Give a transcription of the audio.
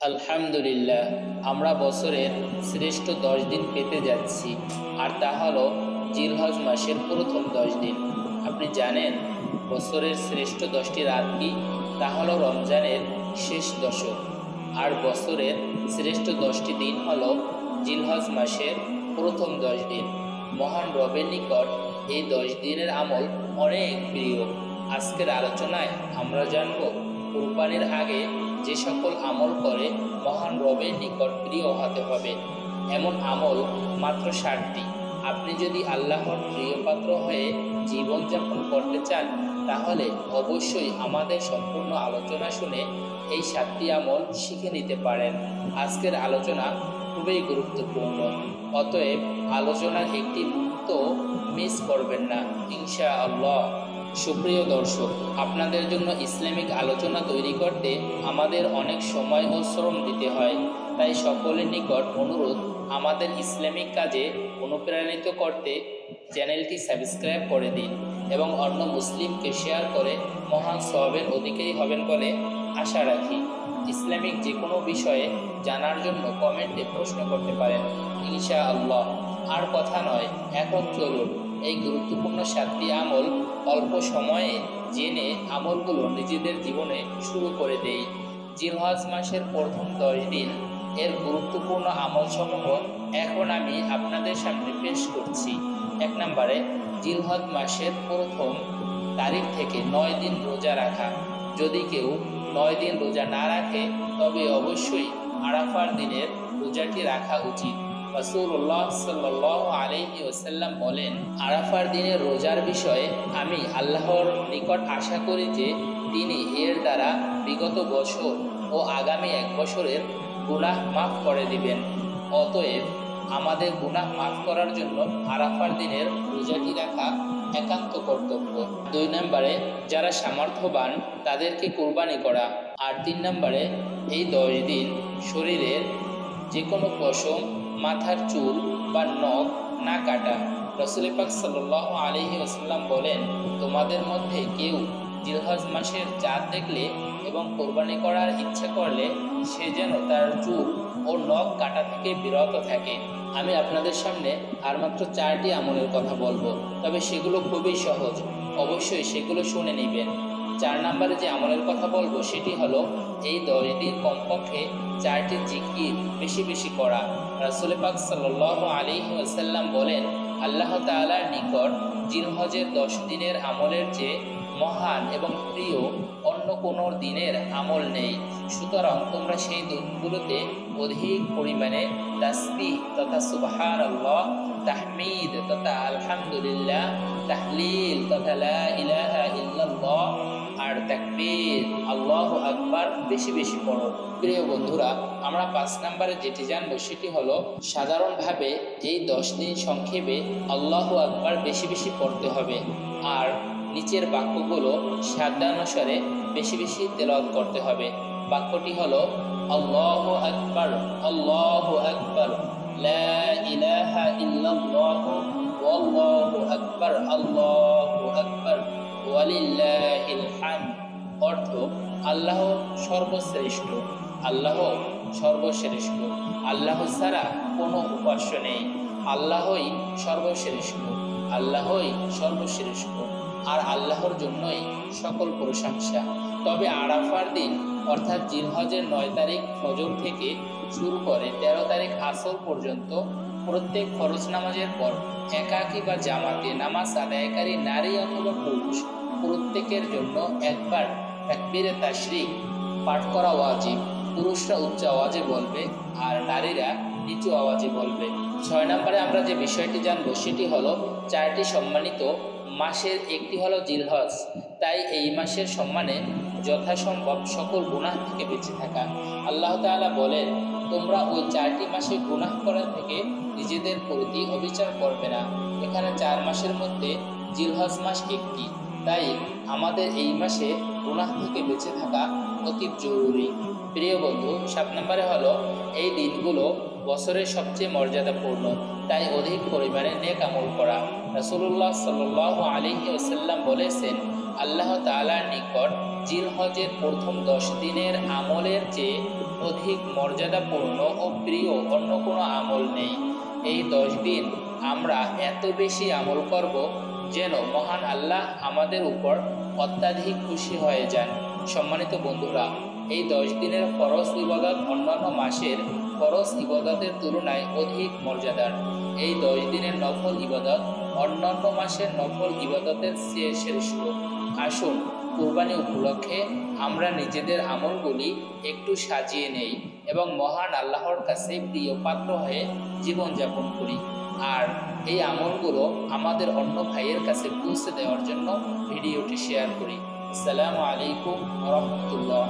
আলহামদুলিল্লাহ, আমরা বছরের শ্রেষ্ঠ 10 দিন পেতে যাচ্ছি, আর তা হলো জিলহজ মাসের প্রথম 10 দিন। আপনি জানেন বছরের শ্রেষ্ঠ 10টি রাত কি? তা হলো রমজানের শেষ দশক। আর বছরের শ্রেষ্ঠ 10টি দিন হলো জিলহজ মাসের প্রথম 10 দিন। মহান রবের নিকট এই 10 দিনের আমল অনেক প্রিয়। আজকের আলোচনায় আমরা জানব কুরবানির আগে যে সকল আমল করে মহান রবের নিকট প্রিয় হতে হবে। এমন আমল মাত্র 60টি। আপনি যদি আল্লাহর প্রিয় পাত্র হয়ে জীবনযাপন করতে চান, তাহলে অবশ্যই আমাদের সম্পূর্ণ আলোচনা শুনে এই 7টি আমল শিখে নিতে পারেন। আজকের আলোচনা খুবই গুরুত্বপূর্ণ, অতএব আলোচনার একটি মুহূর্ত মিস করবেন না ইনশাআল্লাহ। সুপ্রিয় দর্শক, আপনাদের জন্য ইসলামিক আলোচনা তৈরি করতে আমাদের অনেক সময় ও শ্রম দিতে হয়। তাই সকলের নিকট অনুরোধ, আমাদের ইসলামিক কাজে অনুপ্রাণিত করতে চ্যানেলটি সাবস্ক্রাইব করে দিন এবং অন্য মুসলিমকে শেয়ার করে মহান সওয়াবের অধিকারী হবেন বলে আশা রাখি। ইসলামিক যে কোনো বিষয়ে জানার জন্য কমেন্টে প্রশ্ন করতে পারেন ইনশাআল্লাহ। আর কথা নয়, এখন চলুন এই গুরুত্বপূর্ণ 7টি আমল অল্প সময়ে জেনে আমলগুলো নিজেদের জীবনে শুরু করে দেই। জিলহজ মাসের প্রথম 10 দিন এর গুরুত্বপূর্ণ আমলসমূহ এখন আমি আপনাদের সামনে পেশ করছি। 1 নম্বরে, জিলহজ মাসের প্রথম তারিখ থেকে 9 দিন রোজা রাখা। যদি কেউ 9 দিন রোজা না রাখে, তবে অবশ্যই আরাফার দিনের রোজাটি রাখা উচিত। রাসূলুল্লাহ সাল্লাল্লাহু আলাইহি ওয়াসাল্লাম বলেন, আরাফার দিনের রোজার বিষয়ে আমি আল্লাহর নিকট আশা করি যে তিনি এর দ্বারা বিগত বছর ও আগামী 1 বছরের গুনাহ মাফ করে দিবেন। অতএব আমাদের গুনাহ মাফ করার জন্য আরাফার দিনের রোজাটি রাখা একান্ত কর্তব্য। 2 নম্বরে, যারা সামর্থ্যবান তাদেরকে কুরবানি করা। আর 3 নম্বরে, এই 10 দিন শরীরের যে কোনো পশম, মাথার চুল বা নখ না কাটা। রাসূল পাক সাল্লাল্লাহু আলাইহি ওয়াসাল্লাম বলেন, তোমাদের মধ্যে কেউ জিলহজ মাসের চাঁদ দেখলে এবং কোরবানি করার ইচ্ছা করলে সে যেন তার চুল ও নখ কাটা থেকে বিরত থাকে। আমি আপনাদের সামনে আর মাত্র 4টি আমলের কথা বলবো, তবে সেগুলো খুবই সহজ, অবশ্যই সেগুলো শুনে নেবেন। 4 নম্বরে যে আমলের কথা বলবো সেটি হলো এই 10 দিন কমপক্ষে 4টি জিকির বেশি বেশি করা। রাসূল পাক সাল্লাল্লাহু আলাইহি ওয়াসাল্লাম বলেন, আল্লাহ তাআলার নিকট জিলহজের 10 দিনের আমলের চেয়ে মহান এবং প্রিয় অন্য কোনো দিনের আমল নেই। সুতরাং তোমরা সেই দিনগুলোতে অধিক পরিমাণে তাসবিহ তথা সুবহানাল্লাহ, তাহমিদ তথা আলহামদুলিল্লাহ, তাহলিল তথা লা ইলাহা ইল্লাল্লাহ আর তাকবীর আল্লাহু আকবার বেশি বেশি পড়ো। প্রিয় বন্ধুরা, আমরা 5 নম্বরে যেটি জানবো সেটি হলো সাধারণভাবে এই 10 দিন সংক্ষেপে আল্লাহু আকবার বেশি বেশি পড়তে হবে, আর নিচের বাক্যগুলো সাধ্যানুসারে বেশি বেশি তেলাওয়াত করতে হবে। বাক্যটি হলো আল্লাহু আকবার, আল্লাহু আকবার, লা ইলাহা ইল্লাল্লাহু ওয়াল্লাহু আকবার, আল্লাহু আকবার, ওয়ালিল্লাহিল হামদ। অর্থ, আল্লাহ সর্বশ্রেষ্ঠ, আল্লাহ সর্বশ্রেষ্ঠ, আল্লাহ ছাড়া কোনো উপাস্য নেই, আল্লাহই সর্বশ্রেষ্ঠ, আল্লাহই সর্বশ্রেষ্ঠ, আর আল্লাহর জন্যই সকল প্রশংসা। তবে আরাফার দিন অর্থাৎ জিলহজের 9 তারিখ ফজর থেকে শুরু করে 13 তারিখ আসর পর্যন্ত প্রত্যেক ফরজ নামাজের পর একাকী বা জামাতে নামাজ আদায়কারী নারী অথবা পুরুষ প্রত্যেকের জন্য একবার তাকবীরে তাশরিক পাঠ করা ওয়াজিব। পুরুষরা উচ্চ আওয়াজে বলবে আর নারীরা নিচু আওয়াজে বলবে। 6 নম্বরে আমরা যে বিষয়টি জানবো সেটি হলো 4টি সম্মানিত মাসের একটি হলো জিলহজ, তাই এই মাসের সম্মানে যথাসম্ভব সকল গুনাহ থেকে বেঁচে থাকা। আল্লাহ তাআলা বলেন, তোমরা ওই 4টি মাসে গুনাহ করা থেকে নিজেদের প্রতি অবিচার করবে না। এখানে 4 মাসের মধ্যে জিলহজ মাস একটি, তাই আমাদের এই মাসে গুনাহ থেকে বেঁচে থাকা অতি জরুরি। প্রিয় বন্ধু, 7 নম্বরে হলো এই দিনগুলো বছরের সবচেয়ে মর্যাদাপূর্ণ, তাই অধিক পরিমাণে নেক আমল করা। রাসূলুল্লাহ সাল্লাল্লাহু আলাইহি ওয়াসাল্লাম বলেছেন, আল্লাহ তাআলার নিকট জিলহজের প্রথম 10 দিনের আমলের চেয়ে অধিক মর্যাদাপূর্ণ ও প্রিয় অন্য কোনো আমল নেই। এই 10 দিন আমরা এত বেশি আমল করব যেন মহান আল্লাহ আমাদের উপর অত্যাধিক খুশি হয়ে যান। সম্মানিত বন্ধুরা, এই 10 দিনের ফরজ ইবাদত অন্যান্য মাসের ফরজ ইবাদতের তুলনায় অধিক মর্যাদার। এই 10 দিনের নফল ইবাদত অন্যান্য মাসের নফল ইবাদতের চেয়ে শ্রেষ্ঠ। আসুন কুরবানি উপলক্ষে আমরা নিজেদের আমলগুলি একটু সাজিয়ে নেই এবং মহান আল্লাহর কাছে প্রিয় পাত্র হয়ে জীবনযাপন করি। আর এই আমলগুলো আমাদের অন্য ভাইয়ের কাছে পৌঁছে দেওয়ার জন্য ভিডিওটি শেয়ার করি। আসসালামু আলাইকুম ওয়া রাহমাতুল্লাহ।